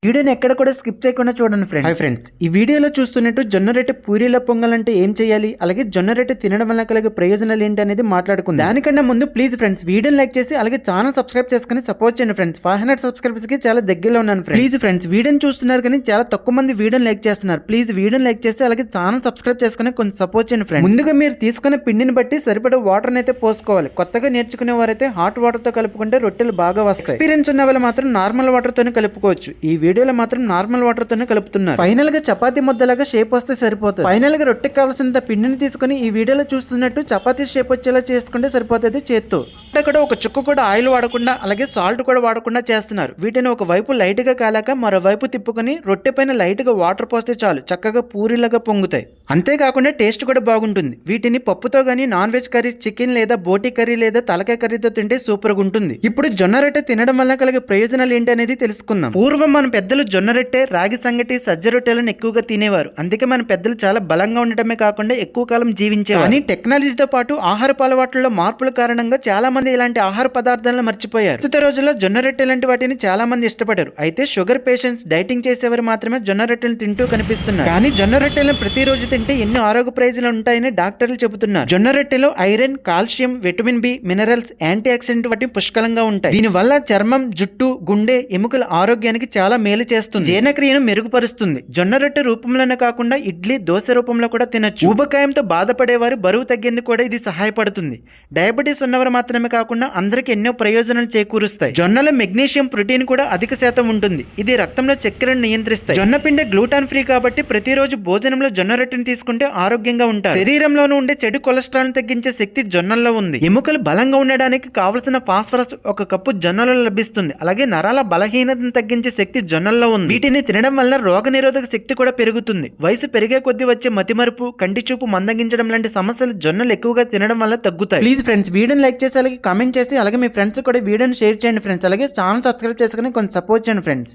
వీడియోని ఎక్కడ కూడా స్కిప్ చేయకుండా చూడండి ఫ్రెండ్స్. హాయ్ ఫ్రెండ్స్, ఈ వీడియోలో చూస్తున్నట్టు జొన్న రొట్టె పూరీలో పొంగాలంటే ఏం చేయాలి, అలాగే జొన్న రొట్టె తినడం వల్ల కలిగే ప్రయోజనాలు ఏంటి అనేది మాట్లాడుకుందాం. దానికన్నా ముందు ప్లీజ్ ఫ్రెండ్స్ వీడియోని లైక్ చేసి అలాగే ఛానల్ సబ్స్క్రైబ్ చేసుకుని సపోర్ట్ చేయండి ఫ్రెండ్స్. 500 సబ్స్క్రైబర్స్ కి చాలా దగ్గరలో ఉన్నాను ఫ్రెండ్స్. ప్లీజ్ ఫ్రెండ్స్ వీడియోని చూస్తున్నారు కానీ చాలా తక్కువ మంది వీడియోని లైక్ చేస్తున్నారు. ప్లీజ్ వీడియోని లైక్ చేసి అలాగే ఛానల్ సబ్స్క్రైబ్ చేసుకుని కొంచెం సపోర్ట్ చేయండి ఫ్రెండ్స్. ముందుగా మీరు తీసుకునే పిండిని బట్టి సరిపడే వాటర్ అయితే పోసుకోవాలి. కొత్తగా నేర్చుకునే వారైతే హాట్ వాటర్ తో కలుపుకుంటే రొట్టెలు బాగా వస్తాయి. ఎక్స్పీరియన్స్ ఉన్న వాళ్ళు మాత్రం నార్మల్ వాటర్ తోనే కలుపుకోవచ్చు. ఈ వీడియోలో మాత్రం నార్మల్ వాటర్ తోనే కలుపుతున్నారు. ఫైనల్ గా చపాతీ ముద్దలాగా షేప్ వస్తే సరిపోతుంది. ఫైనల్ గా రొట్టెకి కావాల్సినంత పిండిని తీసుకుని ఈ వీడియోలో చూస్తున్నట్టు చపాతీ షేప్ వచ్చేలా చేసుకుంటే సరిపోతుంది చేత్తో. ఇక్కడ ఒక చుక్క కూడా ఆయిల్ వాడకుండా అలాగే సాల్ట్ కూడా వాడకుండా చేస్తున్నారు. వీటిని ఒక వైపు లైట్ గా కాలాక మరోవైపు తిప్పుకొని రొట్టె పైన లైట్ గా వాటర్ పోస్తే చాలు చక్కగా పూరీలాగా పొంగుతాయి. అంతేకాకుండా టేస్ట్ కూడా బాగుంటుంది. వీటిని పప్పుతో గానీ నాన్ వెజ్ కర్రీ, చికెన్ లేదా బోటీ కర్రీ లేదా తలకాయ కర్రీతో తింటే సూపర్ గా ఉంటుంది. ఇప్పుడు జొన్న రొట్టె తినడం వల్ల కలిగే ప్రయోజనాలు ఏంటి అనేది తెలుసుకుందాం. పూర్వం మన పెద్దలు జొన్న రొట్టె, రాగి సంగటి, సజ్జ రొట్టెలను ఎక్కువగా తినేవారు. అందుకే మన పెద్దలు చాలా బలంగా ఉండటమే కాకుండా ఎక్కువ కాలం జీవించేవారు. కానీ టెక్నాలజీతో పాటు ఆహారపు అలవాట్లలో మార్పుల కారణంగా చాలా మంది ఇలాంటి ఆహార పదార్థాలను మర్చిపోయారు. ప్రస్తుత రోజుల్లో జొన్న రొట్టె లాంటి వాటిని చాలా మంది ఇష్టపడారు. అయితే షుగర్ పేషెంట్స్, డైటింగ్ చేసేవారు మాత్రమే జొన్న రొట్టెలను తింటూ కనిపిస్తున్నారు. కానీ జొన్న రొట్టెలను ప్రతిరోజు తింటే ఎన్నో ఆరోగ్య ప్రయోజనాలు ఉంటాయని డాక్టర్లు చెబుతున్నారు. జొన్న రొట్టెలో iron, calcium, vitamin B, minerals, antioxidant వంటి పుష్కలంగా ఉంటాయి. దీని వల్ల చర్మం, జుట్టు, గుండె, ఎముకల ఆరోగ్యానికి చాలా మేలు చేస్తుంది. జీర్ణక్రియను మెరుగుపరుస్తుంది. జొన్న రొట్టె రూపంలోనే కాకుండా ఇడ్లీ, దోశ రూపంలో కూడా తినొచ్చు. ఊబకాయంతో బాధపడేవారు బరువు తగ్గేందుకు కూడా ఇది సహాయపడుతుంది. డయాబెటీస్ ఉన్నవారు మాత్రమే కాకుండా అందరికి ఎన్నో ప్రయోజనాలు చేకూరుస్తాయి. జొన్నలో మెగ్నీషియం, ప్రోటీన్ కూడా అధిక శాతం ఉంటుంది. ఇది రక్తంలో చక్కెరను నియంత్రిస్తాయి. జొన్న పిండి గ్లూటాన్ ఫ్రీ కాబట్టి ప్రతిరోజు భోజనంలో జొన్న రొట్టెని తీసుకుంటే ఆరోగ్యంగా ఉంటారు. శరీరంలోనూ ఉండే చెడు కొలెస్ట్రాల్ తగ్గించే శక్తి జొన్నల్లో ఉంది. ఎముకలు బలంగా ఉండడానికి కావలసిన ఫాస్ఫరస్ ఒక కప్పు జొన్నలో లభిస్తుంది. అలాగే నరాల బలహీనతను తగ్గించే శక్తి జొన్నల్లో ఉంది. వీటిని తినడం వల్ల రోగ నిరోధక శక్తి కూడా పెరుగుతుంది. వయసు పెరిగే కొద్దీ వచ్చే మతిమరుపు, కంటి చూపు మందగించడం లాంటి సమస్యలు జొన్నలు ఎక్కువగా తినడం వల్ల తగ్గుతాయి. ప్లీజ్ ఫ్రెండ్స్ వీడియోని లైక్ చేసి అలాగే కామెంట్ చేసి అలాగే మీ ఫ్రెండ్స్ కూడా వీడియోని షేర్ చేయండి ఫ్రెండ్స్. అలాగే ఛానల్ సబ్స్క్రైబ్ చేసుకుని కొంచెం సపోర్ట్ చేయండి ఫ్రెండ్స్.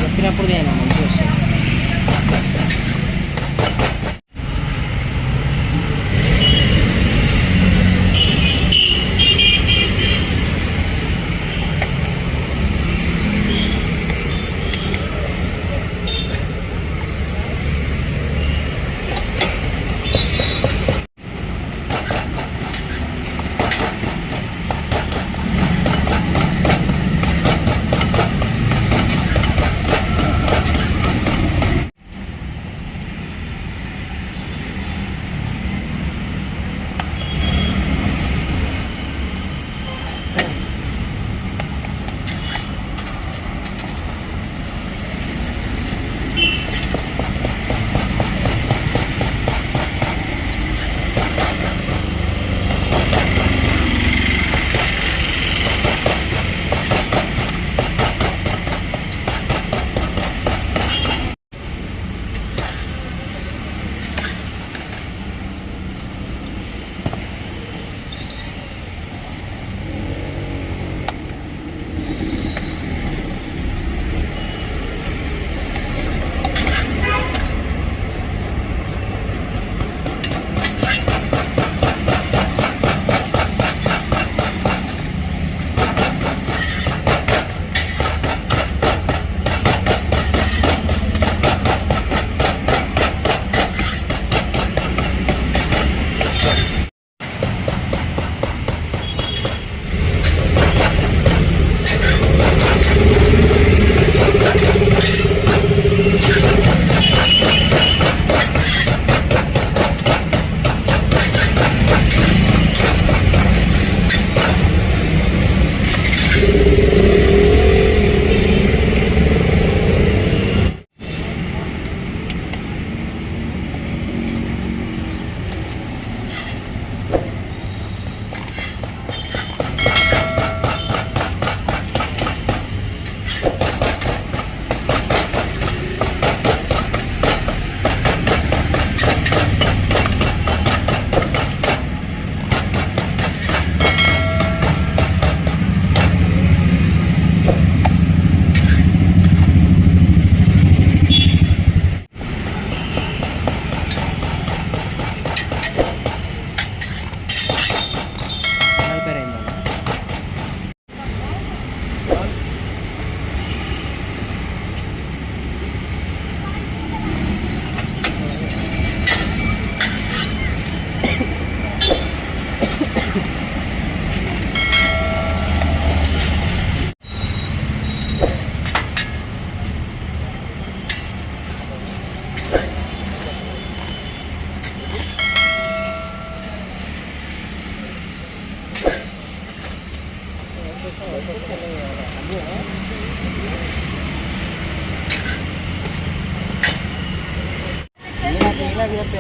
చెప్పినప్పుడు మంచి వస్తుంది.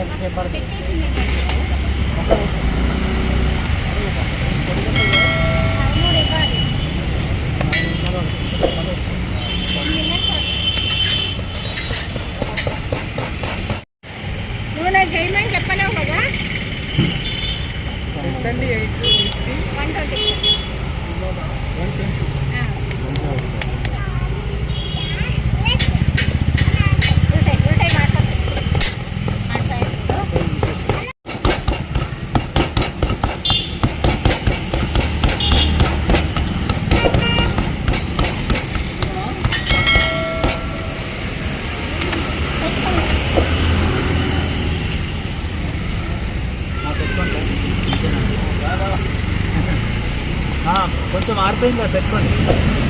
ఎంతసేపు పడుతుంది? నువ్వు నాకు చేయమని చెప్పలేవు కదా. 120. ఉల్టాయి మాట్లాడు. కొంచెం ఆరిపోయింది కదా, పెట్టుకోండి.